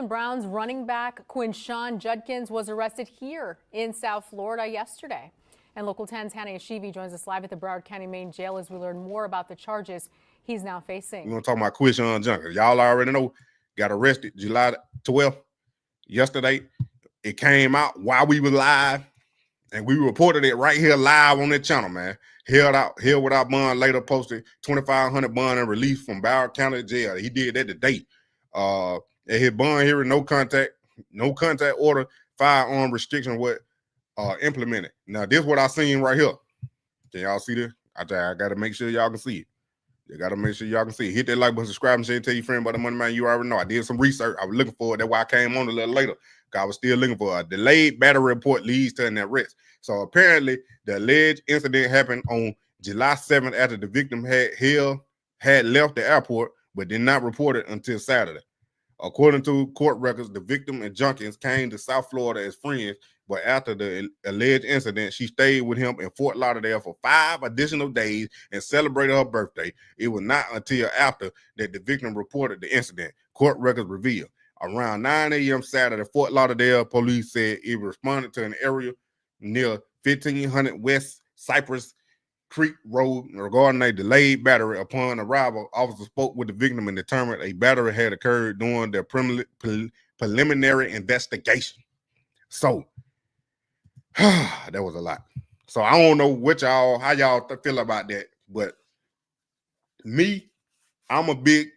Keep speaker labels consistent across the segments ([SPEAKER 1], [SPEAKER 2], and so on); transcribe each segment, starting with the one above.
[SPEAKER 1] Browns running back Quinshon Judkins was arrested here in South Florida yesterday. And Local 10's Hannah Yeshivi joins us live at the Broward County Main Jail as we learn more about the charges he's now facing.
[SPEAKER 2] We're going to talk about Quinshon Judkins. Y'all already know, got arrested July 12th, yesterday. It came out while we were live, and we reported it right here live on that channel, man. Held without bond, later posted $2,500 bond and released from Broward County Jail. He did that today. At his bond hearing, no contact order, firearm restriction was implemented. Now, this is what I seen right here. Can y'all see this? I got to make sure y'all can see it. You got to make sure y'all can see it. Hit that like button, subscribe, and share, tell your friend about the Moneymane. You already know. I did some research. I was looking for it. That's why I came on a little later. I was still looking for a delayed battery report leads to an arrest. So apparently, the alleged incident happened on July 7th after the victim had left the airport, but did not report it until Saturday. According to court records, the victim and Judkins came to South Florida as friends, but after the alleged incident, she stayed with him in Fort Lauderdale for 5 additional days and celebrated her birthday. It was not until after that the victim reported the incident, court records revealed. Around 9 a.m. Saturday, Fort Lauderdale police said it responded to an area near 1500 West Cypress Creek Road regarding a delayed battery. Upon arrival, officers spoke with the victim and determined a battery had occurred during their preliminary investigation. So, that was a lot. So I don't know how y'all feel about that, but me, I'm a big,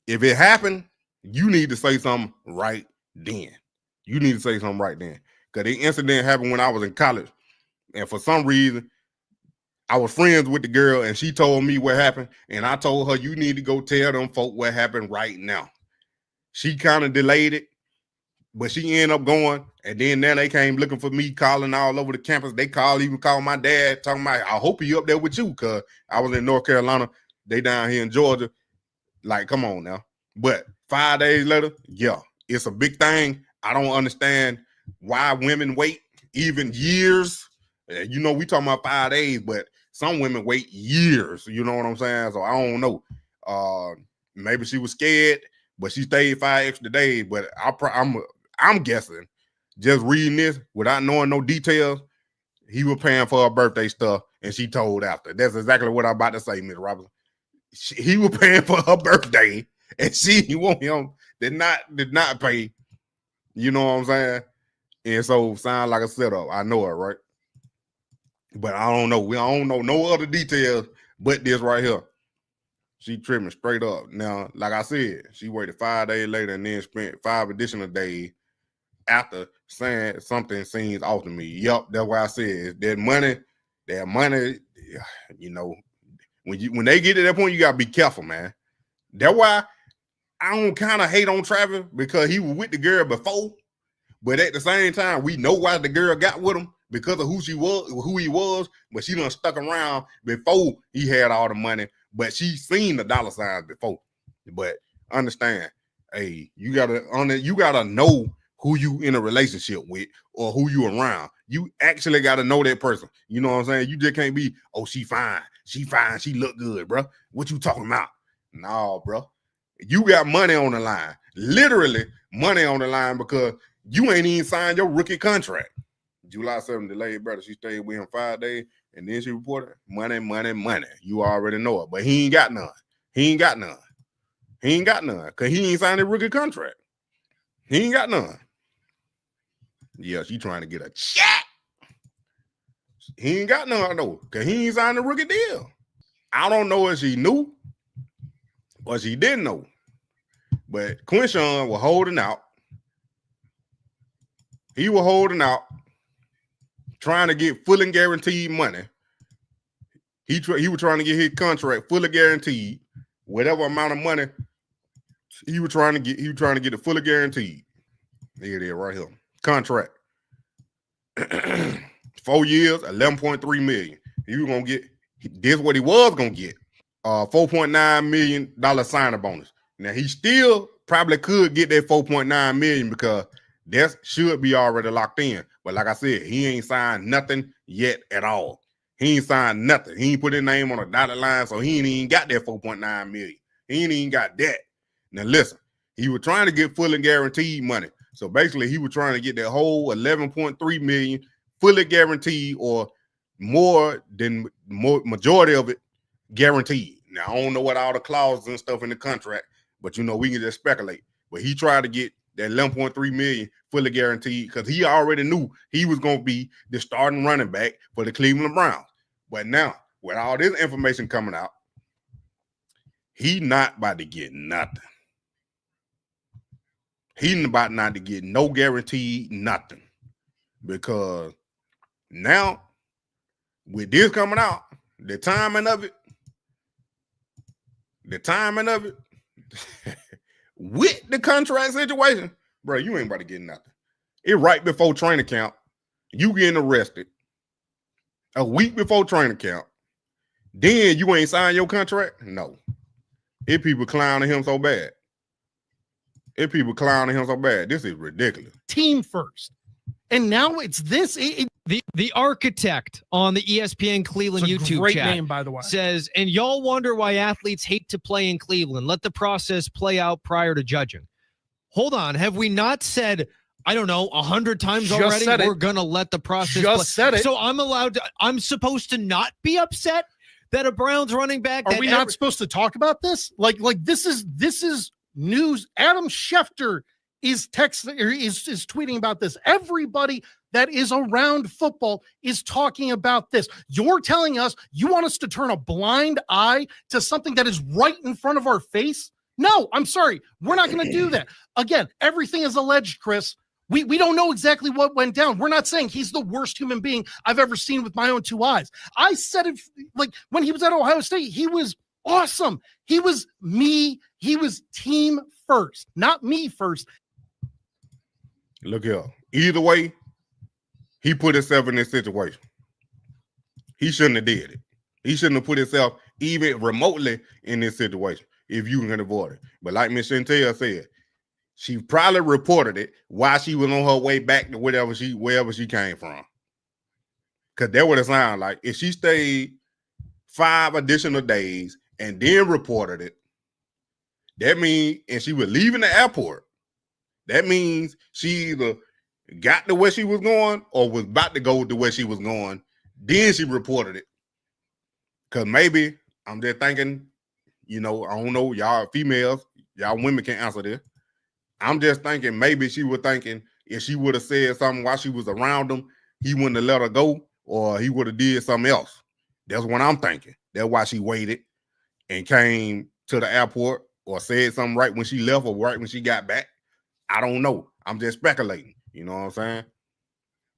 [SPEAKER 2] if it happened, you need to say something right then. You need to say something right then. Because the incident happened when I was in college. And for some reason, I was friends with the girl and she told me what happened. And I told her, you need to go tell them folk what happened right now. She kind of delayed it, but she ended up going. And then they came looking for me, calling all over the campus. They even called my dad, talking about, I hope he up there with you, because I was in North Carolina. They down here in Georgia. Like, come on now. But 5 days later, yeah, it's a big thing. I don't understand why women wait even years. You know, we talking about 5 days, but some women wait years. You know what I'm saying? So I don't know. Maybe she was scared, but she stayed 5 extra days. But I'm guessing, just reading this without knowing no details, he was paying for her birthday stuff, and she told after. That's exactly what I'm about to say, Miss Robinson. He was paying for her birthday, and she did not pay. You know what I'm saying? And so sound like a setup. I know it, right? But I don't know. We don't know no other details but this right here. She tripping straight up. Now, like I said, she waited 5 days later and then spent 5 additional days after saying something seems off to me. Yup, that's why I said that money, you know, when they get to that point, you gotta be careful, man. That's why I don't kind of hate on Travis, because he was with the girl before, but at the same time, we know why the girl got with him, because of who he was, but she done stuck around before he had all the money, but she seen the dollar signs before. But understand, hey, you gotta know who you in a relationship with or who you around. You actually gotta know that person. You know what I'm saying? You just can't be, oh, she fine, she look good, bro. What you talking about? No, bro. You got money on the line, literally money on the line, because you ain't even signed your rookie contract. July 7th, delayed brother. She stayed with him 5 days, and then she reported money. You already know it, but he ain't got none. Because he ain't signed a rookie contract. He ain't got none. Yeah, she trying to get a check. He ain't got none, though, because he ain't signed a rookie deal. I don't know if she knew or she didn't know, but Quinshon was holding out. He was holding out, trying to get fully guaranteed money. He was trying to get his contract fully guaranteed, whatever amount of money he was trying to get. He was trying to get it fully guaranteed. There it is, right here. Contract. 4 years, $11.3 million. He was gonna get. This is what he was gonna get. $4.9 million signing bonus. Now he still probably could get that $4.9 million, because that should be already locked in. But like I said, he ain't signed nothing yet at all. He ain't signed nothing. He ain't put his name on a dotted line, so he ain't even got that $4.9 million. He ain't even got that. Now listen, He was trying to get fully guaranteed money. So basically, he was trying to get that whole 11.3 million fully guaranteed, or majority of it guaranteed. Now I don't know what all the clauses and stuff in the contract, but we can just speculate. But he tried to get that 11.3 million fully guaranteed because he already knew he was going to be the starting running back for the Cleveland Browns. But now, with all this information coming out, he not about to get nothing. He's about not to get no guaranteed nothing, because now with this coming out, the timing of it, with the contract situation, bro, you ain't about to get nothing. It right before training camp, you getting arrested. A week before training camp, then you ain't signed your contract? No. If people clowning him so bad. This is ridiculous.
[SPEAKER 3] Team first. And now it's this.
[SPEAKER 4] The architect on the ESPN Cleveland YouTube
[SPEAKER 3] great
[SPEAKER 4] chat
[SPEAKER 3] name, by the way,
[SPEAKER 4] says, and y'all wonder why athletes hate to play in Cleveland. Let the process play out prior to judging. Hold on. Have we not said, I don't know, 100 times already, we're going to let the process
[SPEAKER 3] said it.
[SPEAKER 4] So I'm supposed to not be upset that a Browns running back.
[SPEAKER 3] Are we not supposed to talk about this? Like this is news. Adam Schefter is tweeting about this. Everybody that is around football is talking about this. You're telling us you want us to turn a blind eye to something that is right in front of our face? No, I'm sorry. We're not going to do that. Again, everything is alleged, Chris. We don't know exactly what went down. We're not saying he's the worst human being I've ever seen with my own two eyes. I said it, like, when he was at Ohio State, he was awesome. He was me. He was team first, not me first.
[SPEAKER 2] Look here. Either way, he put himself in this situation. He shouldn't have did it. He shouldn't have put himself even remotely in this situation if you can avoid it. But like Ms. Chantel said, she probably reported it while she was on her way back to wherever she came from. Because that would have sounded like if she stayed 5 additional days and then reported it, that means, and she was leaving the airport, that means she either got to where she was going or was about to go to where she was going. Then she reported it. Because maybe, I'm just thinking, I don't know, y'all females, y'all women can answer this. I'm just thinking maybe she was thinking if she would have said something while she was around him, he wouldn't have let her go, or he would have did something else. That's what I'm thinking. That's why she waited and came to the airport, or said something right when she left or right when she got back. I don't know. I'm just speculating. You know what I'm saying?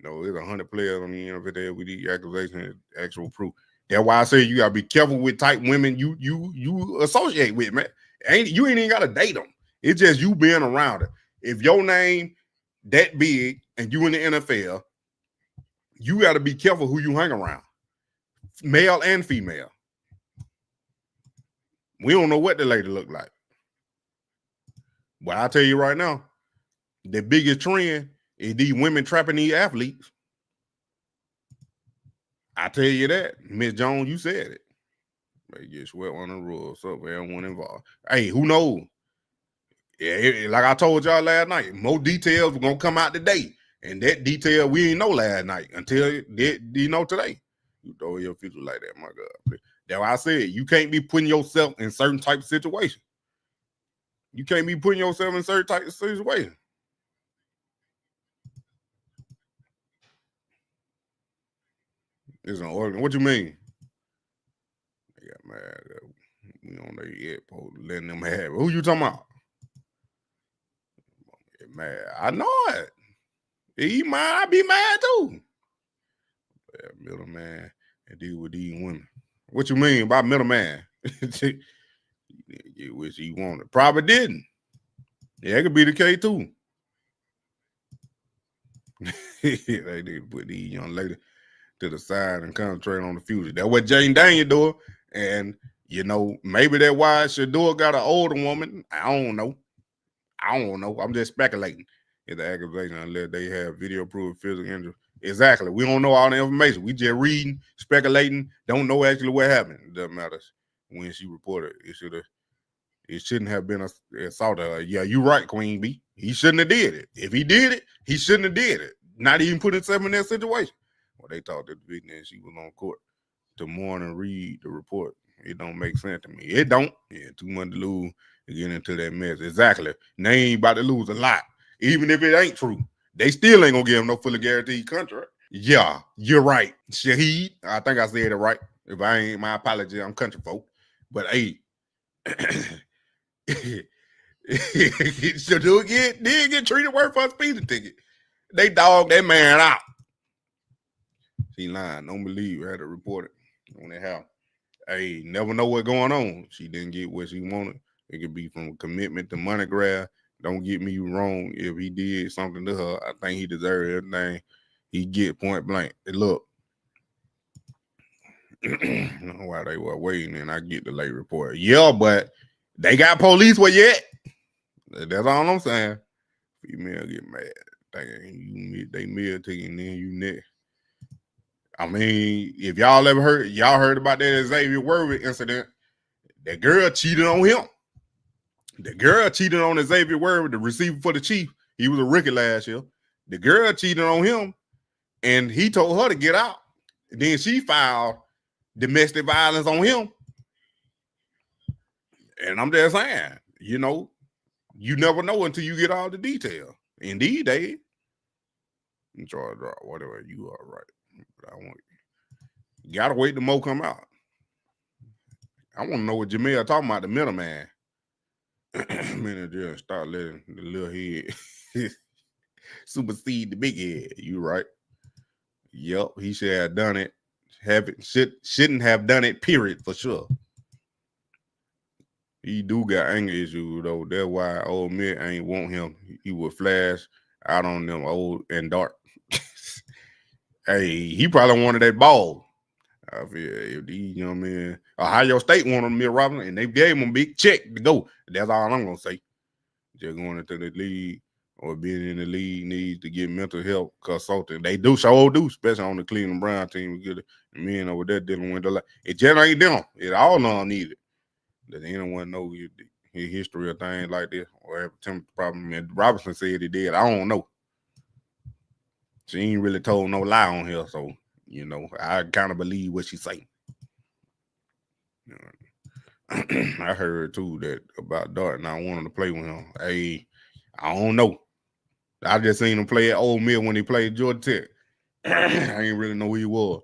[SPEAKER 2] There's 100 players on the NFL there with these accusations, actual proof. That's why I say you gotta be careful with type women you associate with, man. You ain't even gotta date them. It's just you being around it. If your name that big and you in the NFL, you gotta be careful who you hang around, male and female. We don't know what the lady look like, but I'll tell you right now, the biggest trend is these women trapping these athletes. I tell you that, Miss Jones, you said it. They get swept on the rules, so everyone involved. Hey, who knows? Yeah, like I told y'all last night, more details were gonna come out today, and that detail we didn't know last night until today. You throw your future like that, my God. That's why I said you can't be putting yourself in certain type of situation. You can't be putting yourself in certain type of situation. It's an organ. What you mean? They got mad. We on their airport letting them have it. Who you talking about? Mad. I know it. He mad. I be mad too. Yeah, middleman and deal with these women. What you mean by middleman? You wish he wanted. Probably didn't. Yeah, it could be the case too. They did put these young ladies to the side and concentrate on the future. That's what Jane Daniel do. And maybe that's why Shedeur got an older woman. I don't know. I'm just speculating. It's the accusation unless they have video proof of physical injury. Exactly. We don't know all the information. We just reading, speculating, don't know actually what happened. It doesn't matter when she reported. It should have It shouldn't have been a assault. Yeah, you're right, Queen B. He shouldn't have did it. If he did it, he shouldn't have did it. Not even put himself in that situation. Well, they talked to the victim and she was on court to mourn and read the report. It don't make sense to me. It don't. Yeah, 2 months to lose to get into that mess. Exactly. And they ain't about to lose a lot. Even if it ain't true. They still ain't gonna give him no fully guaranteed contract. Yeah, you're right. Shaheed. I think I said it right. If I ain't, my apology, I'm country folk. But hey, Shedeur did get treated worse for a speeding ticket. They dogged that man out. She lying. Don't believe her. Had to report it on that house. Hey, never know what's going on. She didn't get what she wanted. It could be from commitment to money grab. Don't get me wrong. If he did something to her, I think he deserved everything he get point blank. And look, while they were waiting, and I get the late report. Yeah, but they got police where you at. That's all I'm saying. Female get mad. Thinking they meal to you and then you next. I mean, if y'all ever heard about that Xavier Worthy incident, that girl cheated on him. The girl cheated on Xavier Worthy, the receiver for the Chief. He was a rookie last year. The girl cheated on him, and he told her to get out. And then she filed domestic violence on him. And I'm just saying, you never know until you get all the details. Indeed, Dave. Try to draw whatever you are right. But you gotta wait till Mo come out. I want to know what Jamel talking about, the middleman. Manager start letting the little head supersede the big head. You right. Yep, he should have done it. Shouldn't have done it, period, for sure. He do got anger issues, though. That's why old Mitt ain't want him. He would flash out on them old and dark. Hey, he probably wanted that ball. I feel if these young men, Ohio State wanted Mitt Robinson, and they gave him a big check to go. That's all I'm gonna say. Just going into the league or being in the league needs to get mental health consulting. They do, especially on the Cleveland Brown team. We get the men over there dealing with it. It just ain't them. It all non needed. Does anyone know his history of things like this or have a temper problem? And Robinson said he did. I don't know. She ain't really told no lie on here, so I kind of believe what she's saying. I heard too that about Dart and I wanted to play with him. Hey, I don't know. I just seen him play at Ole Miss when he played Georgia Tech. I ain't really know who he was.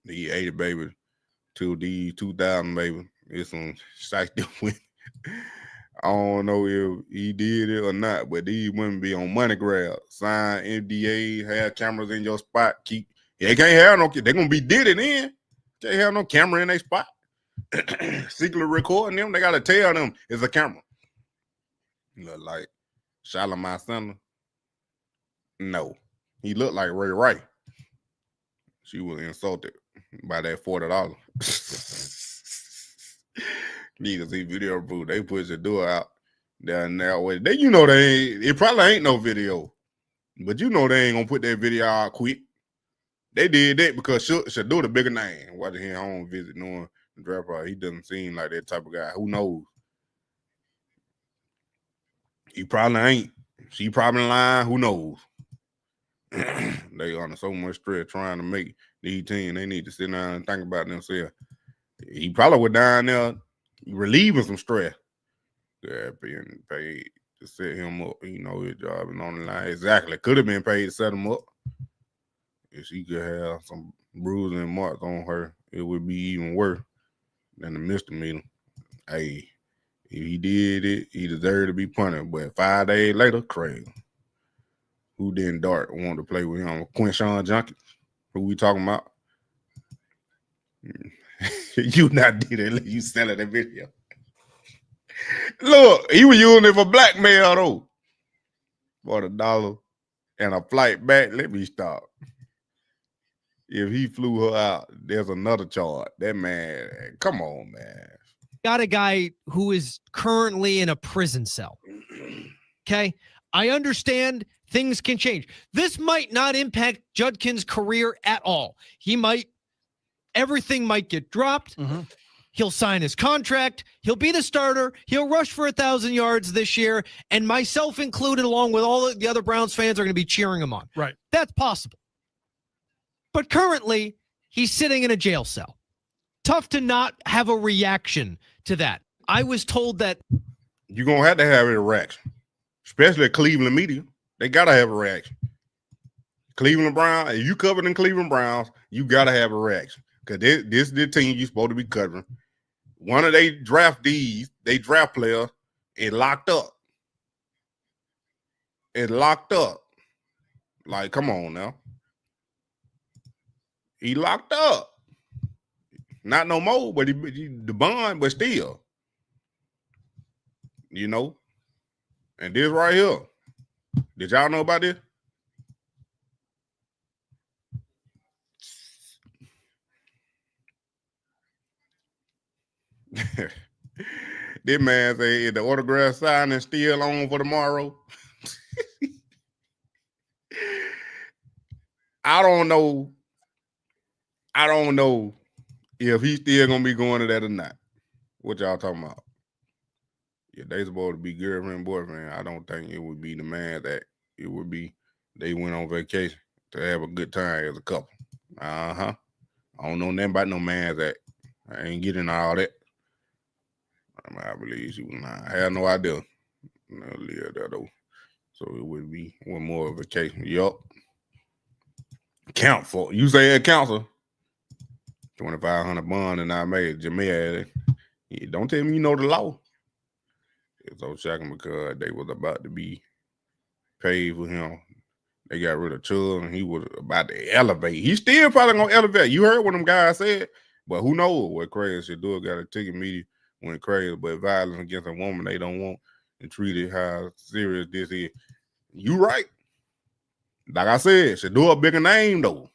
[SPEAKER 2] The 80 baby to the 2000 baby. It's some shite with. I don't know if he did it or not, but these women be on money grab. Sign NDA, have cameras in your spot. They can't have no. They're gonna be did it in. Can't have no camera in their spot. Secretly recording them. They gotta tell them it's a camera. Look like Shalimar Center. No, he looked like Ray Wright. She was insulted by that $40. Need to see video proof. They push the door out down that way. They, it probably ain't no video, but they ain't gonna put that video out quick. They did that because Shedeur the bigger name. Watching him home visit, knowing the draft, he doesn't seem like that type of guy. Who knows? He probably ain't. She probably lying. Who knows? They under so much stress trying to make these teams. They need to sit down and think about themselves. He probably was down there relieving some stress. Yeah, being paid to set him up. His job is on the line. Exactly. Could have been paid to set him up. If she could have some bruising and marks on her, it would be even worse than the misdemeanor. Hey, if he did it, he deserved to be punished. But 5 days later, crazy. Who didn't Dart want to play with him? Quinshon Judkins. Who we talking about? You not did it. You selling that video. Look, he was using it for blackmail though. For $1 and a flight back. Let me stop. If he flew her out, there's another charge. That man, come on, man.
[SPEAKER 4] Got a guy who is currently in a prison cell. Okay? I understand things can change. This might not impact Judkins' career at all. Everything might get dropped. He'll sign his contract. He'll be the starter. He'll rush for 1,000 yards this year. And myself included, along with all the other Browns fans, are going to be cheering him on.
[SPEAKER 3] Right.
[SPEAKER 4] That's possible. But currently, he's sitting in a jail cell. Tough to not have a reaction to that. I was told that
[SPEAKER 2] You're going to have a reaction, especially Cleveland media. They got to have a reaction. Cleveland Browns, if you covered in Cleveland Browns, you got to have a reaction because this is the team you're supposed to be covering. One of their draftees, they draft player, is locked up. It's locked up. Like, come on now. He locked up. Not no more, but he the bond, but still. You know? And this right here. Did y'all know about this? This man say, is the autograph signing still on for tomorrow? I don't know if he's still gonna be going to that or not. What y'all talking about? Yeah, they supposed to be girlfriend, boyfriend. I don't think it would be the man that it would be. They went on vacation to have a good time as a couple. I don't know nothing about no man that. I ain't getting all that. I believe she was not. I had no idea. No, live there though. So it would be one more vacation. Yup. Count for you say a counsel. 2,500 bond and I made Jameer. Don't tell me you know the law. It's so shocking because they was about to be paid for him. They got rid of Chubb and he was about to elevate. He still probably gonna elevate. You heard what them guys said, but who knows what crazy Shedeur got a ticket media went crazy, but violence against a woman they don't want and treat it how serious this is. You right. Like I said, Shedeur a bigger name though.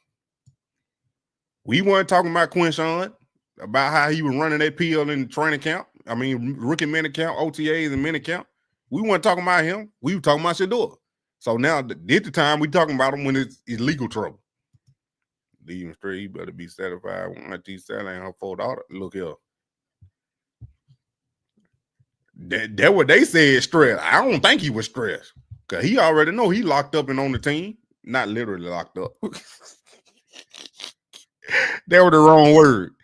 [SPEAKER 2] We weren't talking about Quinshon, about how he was running that PL in the training camp. I mean, rookie mini camp, OTAs and mini camp. We weren't talking about him. We were talking about Shedeur. So now, this the time we talking about him when it's legal trouble. Leave him straight. He better be satisfied when she's selling her $4. Look here. That what they said stressed. I don't think he was stressed because he already know he locked up and on the team. Not literally locked up. That was the wrong word.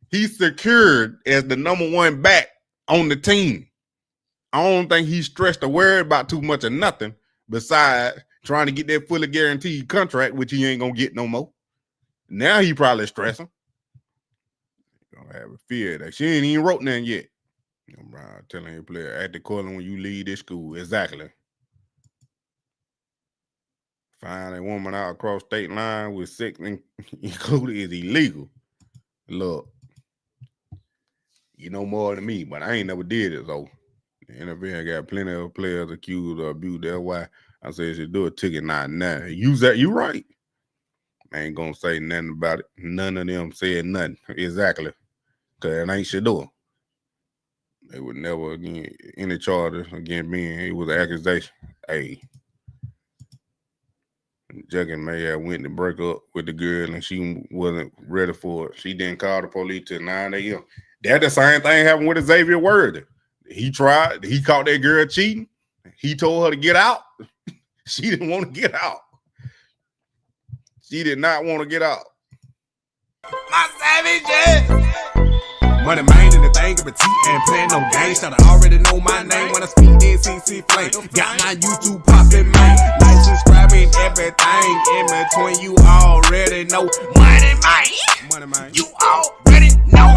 [SPEAKER 2] He's secured as the #1 back on the team. I don't think he's stressed or worried about too much of nothing besides trying to get that fully guaranteed contract, which he ain't gonna get no more. Now he probably stressing. Gonna have a fear that she ain't even wrote nothing yet. I'm telling your player, act the calling when you leave this school. Exactly. Find a woman out across state line with sex included is illegal. Look, you know more than me, but I ain't never did it though. The NFL got plenty of players accused of abuse. That's why I said should do a ticket. Not now. Use that. You right. I ain't gonna say nothing about it. None of them said nothing. Exactly. Cause it ain't Shedeur. They would never again any charges against me. It was an accusation. Hey. Judkins may have went to break up with the girl and she wasn't ready for it. She didn't call the police till 9 a.m. That the same thing happened with Xavier Worthy. He tried. He caught that girl cheating. He told her to get out. She didn't want to get out. She did not want to get out.
[SPEAKER 5] My savage, Moneymane and the thing of a T and playing no games. Should I already know my name when I speak NCC flame. Got my YouTube popping, man. Like, subscribing, everything in between. You already know Moneymane. You already know.